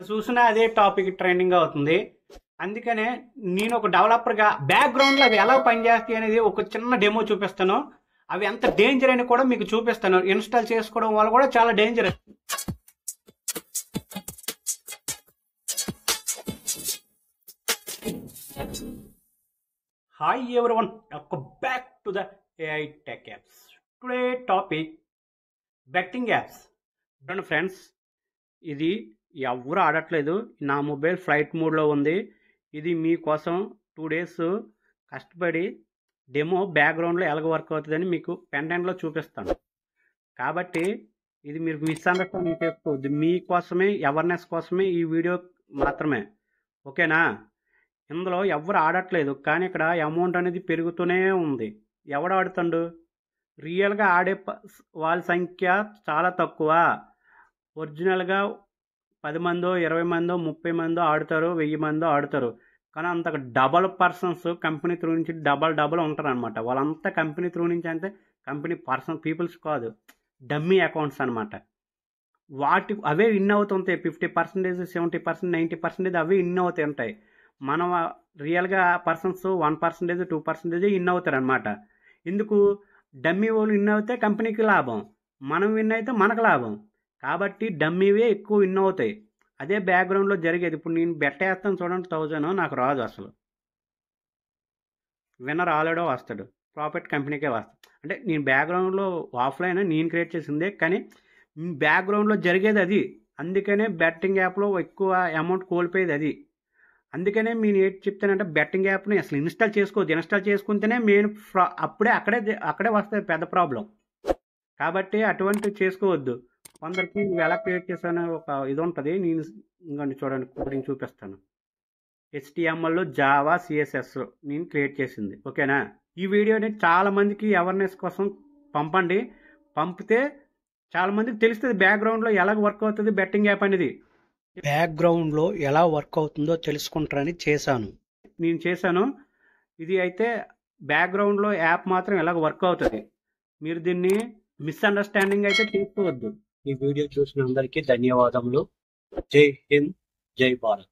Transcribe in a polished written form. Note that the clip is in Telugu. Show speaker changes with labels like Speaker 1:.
Speaker 1: చూసినా అదే టాపిక్ ట్రెండింగ్ అవుతుంది. అందుకనే నేను ఒక డెవలపర్గా బ్యాక్గ్రౌండ్లో అవి ఎలా పనిచేస్తాయి అనేది ఒక చిన్న డెమో చూపిస్తాను. అవి ఎంత డేంజర్ అని కూడా మీకు చూపిస్తాను. ఇన్స్టాల్ చేసుకోవడం వల్ల కూడా చాలా danger. Hi everyone, welcome back to the AI Tech Apps. Today topic betting apps. చూడండి ఫ్రెండ్స్, ఇది ఎవరు ఆడట్లేదు. నా మొబైల్ ఫ్లైట్ మోడ్లో ఉంది. ఇది మీకోసం 2 days కష్టపడి డెమో బ్యాక్గ్రౌండ్లో ఎలాగ వర్క్ అవుతుందని మీకు పెండెంట్లో చూపిస్తాను. కాబట్టి ఇది మీరు మిస్అండర్స్టాండింగ్ చేసుకోవద్దు. మీకోసమే, అవేర్నెస్ కోసమే ఈ వీడియో మాత్రమే. ఓకేనా? ఇందులో ఎవరు ఆడట్లేదు, కానీ ఇక్కడ అమౌంట్ అనేది పెరుగుతూనే ఉంది. ఎవడు ఆడుతాడు? రియల్గా ఆడే వాళ్ళ సంఖ్య చాలా తక్కువ. ఒరిజినల్గా 10 మందో 20 మందో 30 మందో ఆడుతారు, 1000 మందో ఆడుతారు. కానీ అంత డబల్ పర్సన్స్ కంపెనీ త్రూ నుంచి డబల్ ఉంటారు అనమాట. వాళ్ళంతా కంపెనీ త్రూ నుంచి అంటే కంపెనీ పీపుల్స్ కాదు, డమ్మీ అకౌంట్స్ అనమాట. అవే ఇన్ అవుతుంటాయి. 50%, 70%, 90% అవే ఇన్ అవుతాయి ఉంటాయి. మనం రియల్గా పర్సన్స్ 1%, 2% ఇన్ అవుతారు అనమాట. ఎందుకు? డమ్మీ వాళ్ళు ఇన్ అవుతే కంపెనీకి లాభం, మనం విన్ అయితే మనకు లాభం. కాబట్టి డమ్మీవే ఎక్కువ ఇన్ అవుతాయి. అదే బ్యాక్గ్రౌండ్లో జరిగేది. ఇప్పుడు నేను బెట్టేస్తాను చూడండి, 1000 నాకు రాదు. అసలు విన్నర్ ఆల్రెడీ వస్తాడు, ప్రాఫిట్ కంపెనీకే వస్తాడు. అంటే నేను బ్యాక్గ్రౌండ్లో ఆఫ్లైన్ నేను క్రియేట్ చేసిందే, కానీ బ్యాక్గ్రౌండ్లో జరిగేది అది. అందుకనే బెట్టింగ్ యాప్లో ఎక్కువ అమౌంట్ కోల్పోయేది అది. అందుకనే నేను ఏంటి చెప్తానంటే, బెట్టింగ్ యాప్ని అసలు ఇన్స్టాల్ చేసుకోవద్దు. ఇన్స్టాల్ చేసుకుంటేనే మెయిన్ అక్కడే వస్తాయి పెద్ద ప్రాబ్లం. కాబట్టి అటువంటివి చేసుకోవద్దు. కొందరికి ఎలా క్రియేట్ చేశాను ఒక ఇది ఉంటుంది. నేను ఇంకొండి చూడండి, కోడింగ్ చూపిస్తాను. HTML, జావా, CSS నేను క్రియేట్ చేసింది. ఓకేనా? ఈ వీడియోని చాలామందికి అవేర్నెస్ కోసం పంపండి. పంపితే చాలామందికి తెలుస్తుంది బ్యాక్గ్రౌండ్లో ఎలా వర్క్ అవుతుంది బెట్టింగ్ యాప్ అనేది. బ్యాక్గ్రౌండ్లో ఎలా వర్క్ అవుతుందో తెలుసుకుంటారని నేను చేశాను. ఇది అయితే బ్యాక్గ్రౌండ్లో యాప్ మాత్రం ఎలాగ వర్క్ అవుతుంది. మీరు దీన్ని మిస్అండర్స్టాండింగ్ అయితే తీసుకోవద్దు. ఈ వీడియో చూసిన అందరికీ ధన్యవాదములు. జై హింద్, జై భారత్.